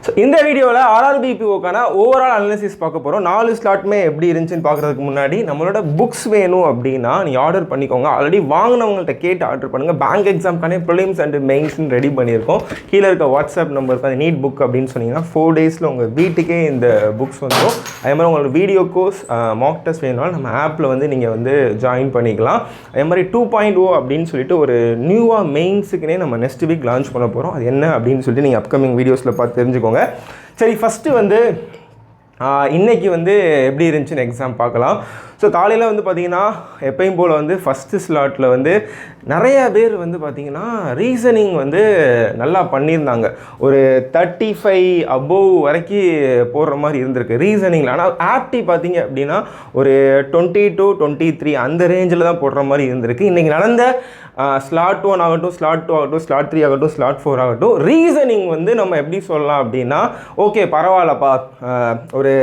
So இந்த வீடியோவில் ஆர்ஆர்பிபிஓக்கான overall analysis பார்க்க போகிறோம். 4 ஸ்லாட்டுமே எப்படி இருந்துச்சுன்னு பார்க்குறதுக்கு முன்னாடி நம்மளோட புக்ஸ் வேணும் அப்படின்னா நீங்கள் ஆர்டர் பண்ணிக்கோங்க. ஆல்ரெடி வாங்கினவங்கள்ட்ட கேட்டு ஆர்டர் பண்ணுங்கள். பேங்க் எக்ஸாம்க்கானே ப்ரிலிம்ஸ் அண்ட் மெயின்ஸ்னு ரெடி பண்ணியிருக்கோம். கீழே இருக்க வாட்ஸ்அப் நம்பருக்கு அது நீட் புக் அப்படின்னு சொன்னீங்கன்னா 4 டேஸில் உங்கள் வீட்டுக்கே இந்த புக்ஸ் வந்துடும். அதே மாதிரி உங்களோட வீடியோ கோர்ஸ் மாக் டெஸ்ட் வேணும்னாலும் நம்ம ஆப்பில் வந்து நீங்கள் வந்து ஜாயின் பண்ணிக்கலாம். அதே மாதிரி 2.0 அப்படின்னு சொல்லிட்டு ஒரு நியூவாக மெயின்ஸுக்குனே நம்ம நெக்ஸ்ட் வீக் லான்ச் பண்ண போகிறோம். அது என்ன அப்படின்னு சொல்லிட்டு நீங்கள் அப்கமிங் வீடியோஸில் பார்த்து தெரிஞ்சுக்கோங்க. சரி, ஃபஸ்ட்டு வந்து இன்றைக்கி வந்து எப்படி இருந்துச்சுன்னு எக்ஸாம் பார்க்கலாம். ஸோ காலையில் வந்து பார்த்திங்கன்னா எப்பயும் போல் வந்து ஃபஸ்ட்டு ஸ்லாட்டில் வந்து நிறைய பேர் வந்து பார்த்திங்கன்னா ரீசனிங் வந்து நல்லா பண்ணியிருந்தாங்க. ஒரு 35 அபோவ் வரைக்கும் போடுற மாதிரி இருந்திருக்கு ரீசனிங்கில். ஆனால் ஆப்டி பார்த்திங்க அப்படின்னா ஒரு 22, 23 அந்த ரேஞ்சில் தான் போடுற மாதிரி இருந்திருக்கு. இன்றைக்கி நடந்த ஸ்லாட் 1 ஆகட்டும், ஸ்லாட் 2 ஆகட்டும், ஸ்லாட் 3 ஆகட்டும், ஸ்லாட் 4 ஆகட்டும், ரீசனிங் வந்து நம்ம எப்படி சொல்லலாம் அப்படின்னா ஓகே பரவாயில்லப்பா, ஒரு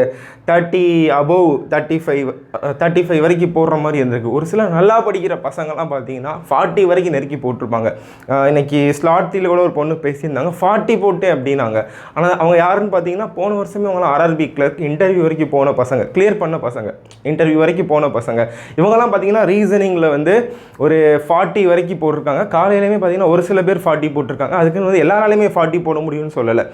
30 அபோவ் 35 வரைக்கும் போடுற மாதிரி இருந்திருக்கு. ஒரு சில நல்லா படிக்கிற பசங்கள்லாம் பார்த்தீங்கன்னா 40 வரைக்கும் நெருக்கி போட்டிருப்பாங்க. இன்றைக்கி ஸ்லாட் 3 கூட ஒரு பொண்ணு பேசியிருந்தாங்க, 40 போட்டேன் அப்படின்னாங்க. ஆனால் அவங்க யாருன்னு பார்த்தீங்கன்னா போன வருஷமே அவங்களாம் ஆர்ஆர்பி கிளர்க் இன்டர்வியூ வரைக்கும் போன பசங்க, கிளியர் பண்ண பசங்க, இன்டர்வியூ வரைக்கும் போன பசங்க. இவங்கெல்லாம் பார்த்தீங்கன்னா ரீசனிங்கில் வந்து ஒரு 40 வரைக்கும் போட்டிருக்காங்க. காலையிலையுமே பார்த்தீங்கன்னா ஒரு சில பேர் 40 போட்டிருக்காங்க. அதுக்குன்னு வந்து எல்லாராலையுமே 40 போட முடியும்னு சொல்லலை.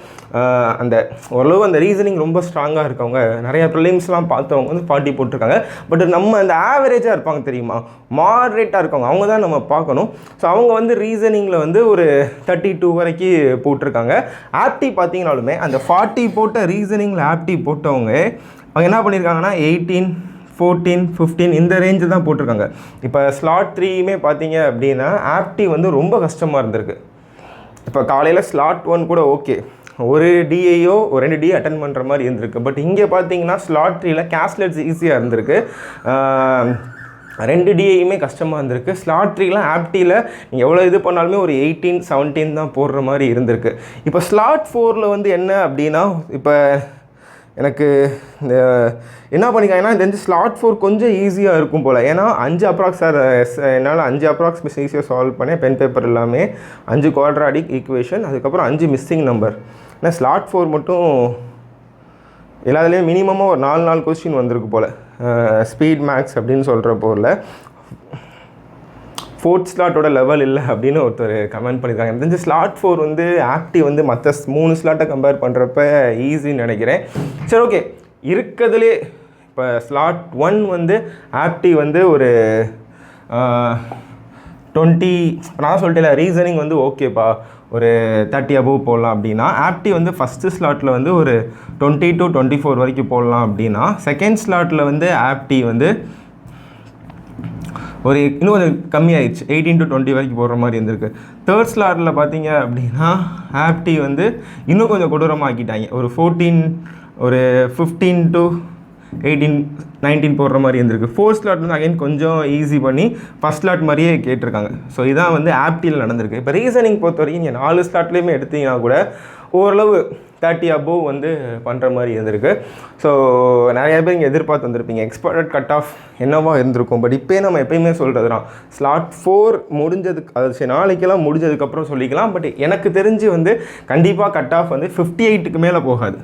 அந்த ஓரளவு அந்த ரீசனிங் ரொம்ப ஸ்ட்ராங்காக இருக்கவங்க, நிறைய ப்ரிலிம்ஸ்லாம் பார்த்தவங்க வந்து 40 போட்டிருக்காங்க. பட் நம்ம அந்த ஆவரேஜாக இருப்பாங்க தெரியுமா, மாட்ரேட்டாக இருக்கவங்க, அவங்க தான் நம்ம பார்க்கணும். ஸோ அவங்க வந்து ரீசனிங்கில் வந்து ஒரு 32 வரைக்கும் போட்டிருக்காங்க. ஆப்டி பார்த்தீங்கனாலுமே அந்த 40 போட்ட ரீசனிங்கில் ஆப்டி போட்டவங்க அவங்க என்ன பண்ணியிருக்காங்கன்னா 18, 14, 15 இந்த ரேஞ்சு தான் போட்டிருக்காங்க. இப்போ ஸ்லாட் 3யுமே பார்த்தீங்க அப்படின்னா ஆப்டி வந்து ரொம்ப கஷ்டமாக இருந்திருக்கு. இப்போ காலையில் ஸ்லாட் 1 கூட ஓகே, ஒரு டிஐயோ ஒரு 2 டிஏ அட்டன் பண்ணுற மாதிரி இருந்திருக்கு. பட் இங்கே பார்த்தீங்கன்னா ஸ்லாட் 3ல கேஸ்லெட்ஸ் ஈஸியாக இருந்திருக்கு, 2 டிஐயுமே கஷ்டமாக இருந்திருக்கு. ஸ்லாட் 3லாம் ஆப்டியில் நீங்கள் எவ்வளோ இது பண்ணாலுமே ஒரு 18, 17 தான் போடுற மாதிரி இருந்திருக்கு. இப்போ ஸ்லாட் 4ல் வந்து என்ன அப்படின்னா இப்போ எனக்கு இந்த என்ன பண்ணிக்காங்கன்னா இந்த ஸ்லாட் 4 கொஞ்சம் ஈஸியாக இருக்கும் போல். ஏன்னா 5 அப்ராக்ஸ் என்னால் 5 அப்ராக்ஸ் ஈஸியாக சால்வ் பண்ணேன். பென் பேப்பர் எல்லாமே 5 குவாட்ராடிக் ஈக்குவேஷன், அதுக்கப்புறம் 5 மிஸ்ஸிங் நம்பர். ஏன்னா ஸ்லாட் 4 மட்டும் எல்லாத்துலேயும் மினிமமாக ஒரு 4 கொஸ்டின் வந்திருக்கு போல். ஸ்பீட் மேக்ஸ் அப்படின்னு சொல்கிற போல் 4th ஸ்லாட்டோட லெவல் இல்லை அப்படின்னு ஒருத்தர் கமெண்ட் பண்ணியிருக்காங்க. எனக்கு தெரிஞ்சு ஸ்லாட் 4 வந்து ஆப்டி வந்து மற்ற 3 ஸ்லாட்டை கம்பேர் பண்ணுறப்ப ஈஸின்னு நினைக்கிறேன். சரி, ஓகே, இருக்கிறதுலே இப்போ ஸ்லாட் 1 வந்து ஆப்டி வந்து ஒரு 20, நான் சொல்லிட்டேன் ரீசனிங் வந்து ஓகேப்பா ஒரு 30 அபோவ் போடலாம் அப்படின்னா, ஆப்டி வந்து ஃபஸ்ட்டு ஸ்லாட்டில் வந்து ஒரு 20 to 24 வரைக்கும் போடலாம் அப்படின்னா, செகண்ட் ஸ்லாட்டில் வந்து ஆப்டி வந்து ஒரு இன்னும் கொஞ்சம் கம்மியாகிடுச்சு, 18 to 20 வரைக்கும் போடுற மாதிரி இருந்திருக்கு. தேர்ட் ஸ்லாட்டில் பார்த்தீங்க அப்படின்னா ஆப்டி வந்து இன்னும் கொஞ்சம் கொடூரமாக்கிட்டாங்க, ஒரு 14, ஒரு 15 to 18, 19 போடுற மாதிரி இருந்திருக்கு. ஃபோர்த் ஸ்லாட் வந்து அகைன் கொஞ்சம் ஈஸி பண்ணி ஃபஸ்ட் ஸ்லாட் மாதிரியே கேட்டிருக்காங்க. ஸோ இதான் வந்து ஆப்டியில் நடந்திருக்கு. இப்போ ரீசனிங் பொறுத்த வரைக்கும் நீங்கள் 4 ஸ்லாட்லேயுமே எடுத்தீங்கன்னா கூட ஓரளவு 30 அபோவ் வந்து பண்ணுற மாதிரி இருந்திருக்கு. ஸோ நிறைய பேர் இங்கே எதிர்பார்த்து வந்திருப்பீங்க எக்ஸ்பெக்டட் கட் ஆஃப் என்னவா இருந்திருக்கும். பட் இப்போ நம்ம எப்பயுமே சொல்கிறது தான் ஸ்லாட் 4 முடிஞ்சதுக்கு, அது நாளைக்கெல்லாம் முடிஞ்சதுக்கப்புறம் சொல்லிக்கலாம். பட் எனக்கு தெரிஞ்சு வந்து கண்டிப்பாக கட் ஆஃப் வந்து 58க்கு மேலே போகாது.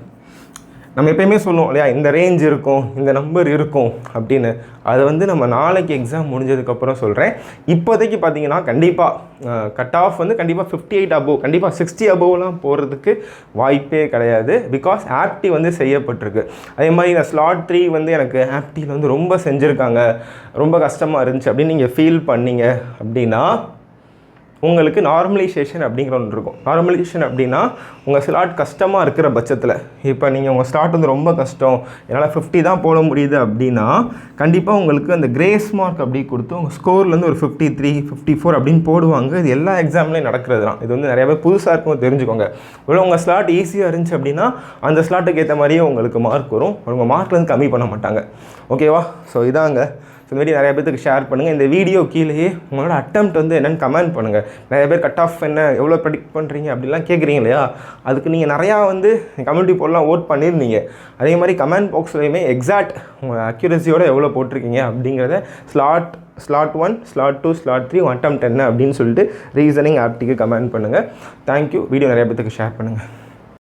நம்ம எப்பயுமே சொல்லுவோம் இல்லையா, இந்த ரேஞ்ச் இருக்கும், இந்த நம்பர் இருக்கும் அப்படின்னு. அது வந்து நம்ம நாளைக்கு எக்ஸாம் முடிஞ்சதுக்கப்புறம் சொல்கிறேன். இப்போதைக்கு பார்த்தீங்கன்னா கண்டிப்பாக கட் ஆஃப் வந்து கண்டிப்பாக 58 அபோவ், கண்டிப்பாக 60 அபோவ்லாம் போகிறதுக்கு வாய்ப்பே கிடையாது. பிகாஸ் ஆப்டி வந்து செய்யப்பட்டிருக்கு. அதே மாதிரி இந்த ஸ்லாட் 3 வந்து எனக்கு ஆப்டியில் வந்து ரொம்ப செஞ்சுருக்காங்க, ரொம்ப கஷ்டமாக இருந்துச்சு அப்படின்னு நீங்கள் ஃபீல் பண்ணீங்க அப்படின்னா உங்களுக்கு நார்மலைசேஷன் அப்படிங்கிற ஒன்று இருக்கும். நார்மலைசேஷன் அப்படின்னா உங்கள் ஸ்லாட் கஷ்டமாக இருக்கிற பட்சத்தில், இப்போ நீங்கள் உங்கள் ஸ்லாட் வந்து ரொம்ப கஷ்டம், என்னால் 50 தான் போட முடியுது அப்படின்னா கண்டிப்பாக உங்களுக்கு அந்த கிரேஸ் மார்க் அப்படி கொடுத்து உங்கள் ஸ்கோர்லேருந்து ஒரு 53, 54 அப்படின்னு போடுவாங்க. இது எல்லா எக்ஸாம்லேயும் நடக்கிறது தான். இது வந்து நிறைய பேர் புதுசாக இருக்கும், தெரிஞ்சுக்கோங்க. ஒரு உங்கள் ஸ்லாட் ஈஸியாக இருந்துச்சு அப்படின்னா அந்த ஸ்லாட்டுக்கு ஏற்ற மாதிரியே உங்களுக்கு மார்க் வரும். உங்கள் மார்க்லேருந்து கம்மி பண்ண மாட்டாங்க. ஓகேவா? ஸோ இதாங்க. ஸோ இந்த வீடியோ நிறைய பேருக்கு ஷேர் பண்ணுங்கள். இந்த வீடியோ கீழேயே உங்களோட அட்டெம்ப்ட் வந்து என்னென்னு கமெண்ட் பண்ணுங்கள். நிறைய பேர் கட் ஆஃப் என்ன எவ்வளோ ப்ரெடிக்ட் பண்ணுறீங்க அப்படிலாம் கேட்குறீங்க இல்லையா, அதுக்கு நீங்கள் நிறையா வந்து கம்யூனிட்டி போர்டெலாம் ஓட் பண்ணியிருந்தீங்க. அதே மாதிரி கமெண்ட் பாக்ஸ்லையுமே எக்ஸாக்ட் உங்கள் அக்யூரஸியோட எவ்வளோ போட்டிருக்கீங்க அப்படிங்கிறத ஸ்லாட் 1, ஸ்லாட் 2, ஸ்லாட் 3 அட்டெம்ப்ட் என்ன அப்படின்னு சொல்லிட்டு ரீசனிங் ஆப்டிக்கு கமெண்ட் பண்ணுங்கள். தேங்க்யூ. வீடியோ நிறைய பேருக்கு ஷேர் பண்ணுங்கள்.